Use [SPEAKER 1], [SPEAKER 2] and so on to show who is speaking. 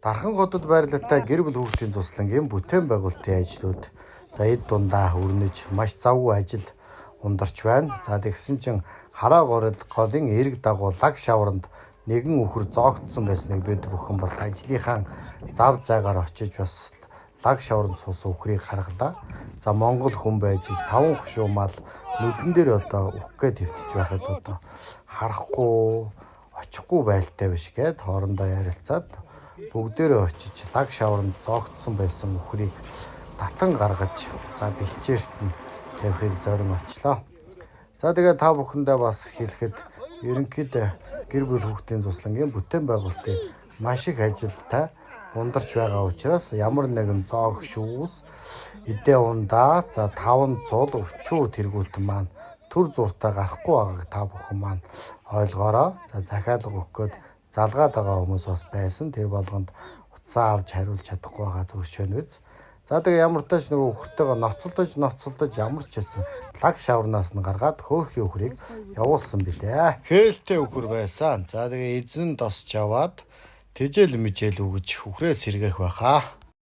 [SPEAKER 1] Дархан хотод байрлалтай гэр бүл хүүхдийн туслангийн бүтээн байгуулалтын ажлууд за эд дундаа өрнөж маш завгүй ажил ундарч байна. За тэгсэн чинь хараа город голын эрг дагуу лаг шавранд нэгэн үхэр зоогдсон байсныг бид бүхэн бас ажлынхаа зав зайгаар очиж бас лаг шавранд суусан үхрийг харгалаа. За Монгол хүн байж 5 хушуумал нүдэн дээр одоо үхгээд хэвтэж байхад одоо харахгүй очихгүй байлтай биш гэд хоорондоо ярилцаад бүгдээрээ очиж лаг шавранд зоогдсон байсан үхрийг татан гаргаж за бэлчээрт нь тавихыг зорин очлоо. За тэгээ та бүхэндээ бас хэлэхэд ерөнхийдөө гэр бүл хүүхдийн туслангийн бүтээн байгуулалтын маш их ажилтай ундарч байгаа учраас ямар нэгэн зоог шүүс эдээ ундаа за 500 өчүү тэргүүтэн маань төр зуртаа гарахгүй байгааг та бүхэн маань ойлгоорой. За захиалга өгөхөд залгаад байгаа хүмүүс бас байсан. Тэр болгонд утсаа авч хариулж чадахгүй байгаа төршөөн үз. За тэгээ ямар тач нөгөө үхртэйгээ ноцолдож ямар ч байсан лаг шаврнаас нь гаргаад хөөрхийн үхрийг явуулсан билээ. Хээлтэй үхэр байсан. За тэгээ эзэн тосч аваад тэжээл мэжээл өгж үхрээ сэргээх байхаа.